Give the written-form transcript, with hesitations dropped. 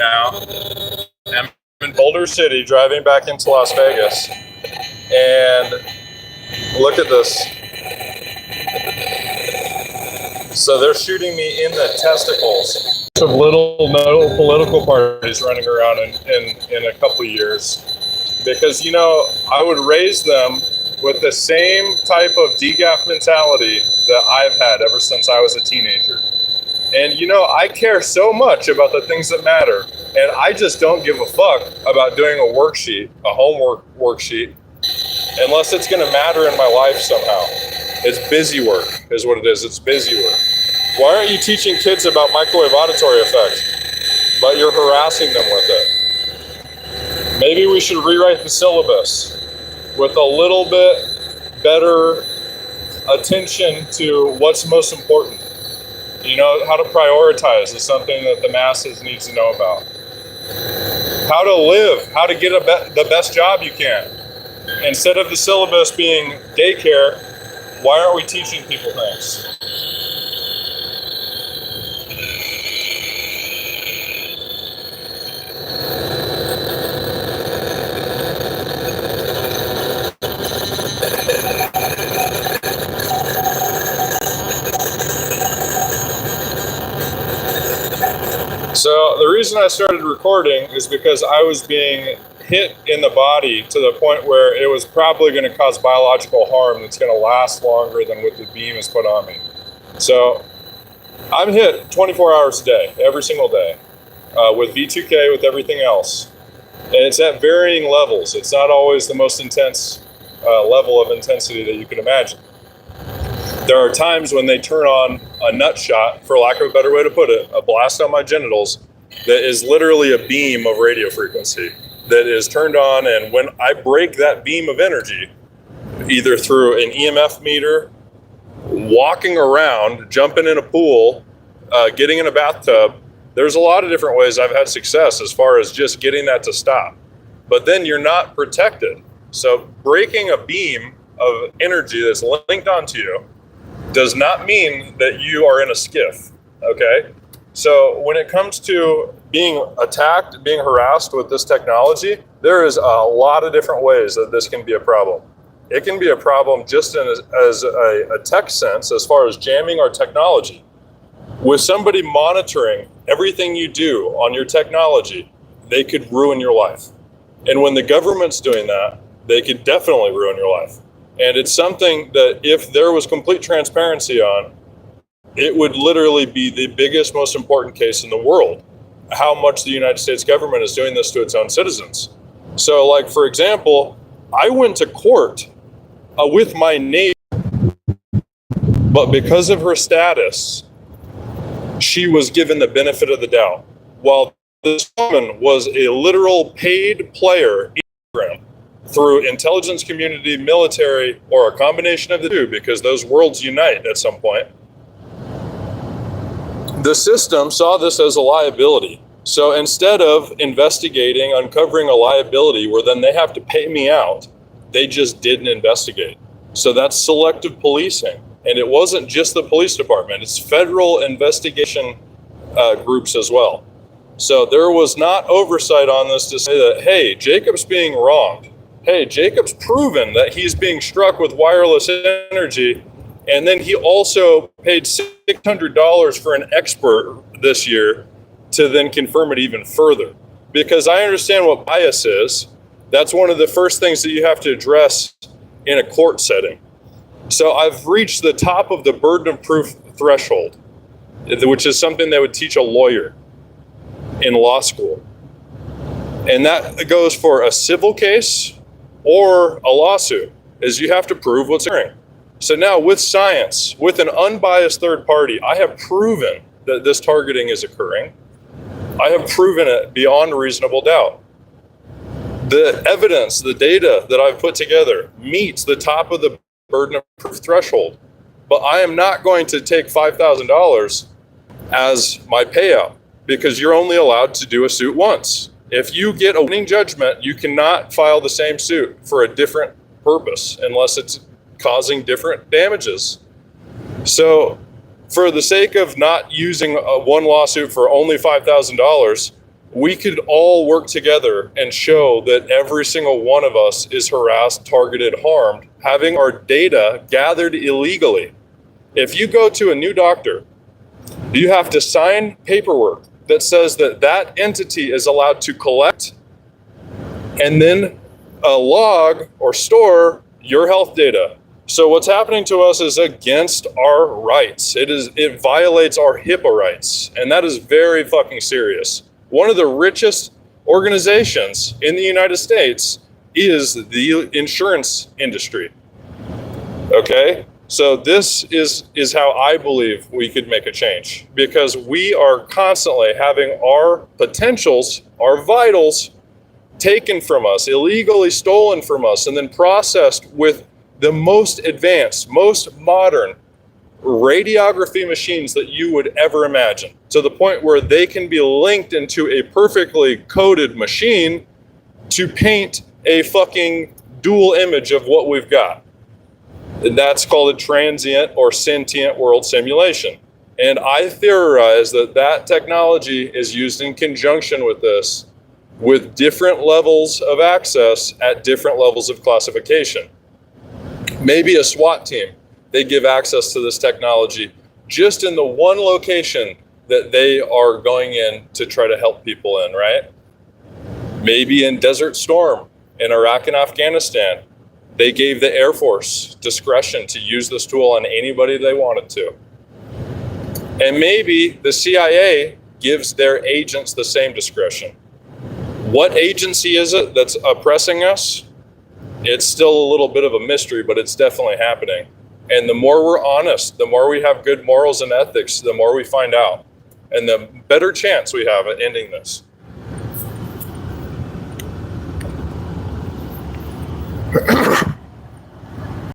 now. I'm in Boulder City driving back into Las Vegas, and look at this. So they're shooting me in the testicles. Of little no political parties running around in a couple of years, because I would raise them with the same type of DGAF mentality that I've had ever since I was a teenager. And I care so much about the things that matter, and I just don't give a fuck about doing a worksheet, a homework worksheet, unless it's going to matter in my life somehow. It's busy work is what it is. It's busy work. Why aren't you teaching kids about microwave auditory effects, but you're harassing them with it? Maybe we should rewrite the syllabus with a little bit better attention to what's most important. How to prioritize is something that the masses needs to know about. How to live, how to get the best job you can. Instead of the syllabus being daycare, why aren't we teaching people things? So the reason I started recording is because I was being hit in the body to the point where it was probably going to cause biological harm that's going to last longer than what the beam has put on me. So I'm hit 24 hours a day, every single day, with V2K, with everything else. And it's at varying levels. It's not always the most intense level of intensity that you can imagine. There are times when they turn on a nut shot, for lack of a better way to put it, a blast on my genitals that is literally a beam of radio frequency that is turned on, and when I break that beam of energy, either through an EMF meter, walking around, jumping in a pool, getting in a bathtub, there's a lot of different ways I've had success as far as just getting that to stop. But then you're not protected. So breaking a beam of energy that's linked onto you does not mean that you are in a skiff, okay? So when it comes to being attacked, being harassed with this technology, there is a lot of different ways that this can be a problem. It can be a problem just as a tech sense, as far as jamming our technology. With somebody monitoring everything you do on your technology, they could ruin your life. And when the government's doing that, they could definitely ruin your life. And it's something that if there was complete transparency on, it would literally be the biggest, most important case in the world, how much the United States government is doing this to its own citizens. So, like, for example, I went to court with my neighbor, but because of her status, she was given the benefit of the doubt, while this woman was a literal paid player in the program through intelligence community, military, or a combination of the two, because those worlds unite at some point. The system saw this as a liability. So instead of investigating, uncovering a liability where then they have to pay me out, they just didn't investigate. So that's selective policing. And it wasn't just the police department, it's federal investigation groups as well. So there was not oversight on this to say that, hey, Jacob's being wronged. Hey, Jacob's proven that he's being struck with wireless energy, and then he also paid $600 for an expert this year to then confirm it even further. Because I understand what bias is. That's one of the first things that you have to address in a court setting. So I've reached the top of the burden of proof threshold, which is something they would teach a lawyer in law school. And that goes for a civil case or a lawsuit, is you have to prove what's occurring. So now with science, with an unbiased third party, I have proven that this targeting is occurring. I have proven it beyond reasonable doubt. The evidence, the data that I've put together meets the top of the burden of proof threshold, but I am not going to take $5,000 as my payout, because you're only allowed to do a suit once. If you get a winning judgment, you cannot file the same suit for a different purpose unless it's causing different damages. So for the sake of not using one lawsuit for only $5,000, we could all work together and show that every single one of us is harassed, targeted, harmed, having our data gathered illegally. If you go to a new doctor, you have to sign paperwork that says that that entity is allowed to collect and then log or store your health data. So what's happening to us is against our rights. It violates our HIPAA rights, and that is very fucking serious. One of the richest organizations in the United States is the insurance industry. Okay? So this is how I believe we could make a change, because we are constantly having our potentials, our vitals, taken from us, illegally stolen from us, and then processed with the most advanced, most modern radiography machines that you would ever imagine, to the point where they can be linked into a perfectly coded machine to paint a fucking dual image of what we've got. And that's called a transient or sentient world simulation. And I theorize that that technology is used in conjunction with this, with different levels of access at different levels of classification. Maybe a SWAT team, they give access to this technology just in the one location that they are going in to try to help people in, right? Maybe in Desert Storm in Iraq and Afghanistan, they gave the Air Force discretion to use this tool on anybody they wanted to. And maybe the CIA gives their agents the same discretion. What agency is it that's oppressing us? It's still a little bit of a mystery, but it's definitely happening. And the more we're honest, the more we have good morals and ethics, the more we find out. And the better chance we have at ending this.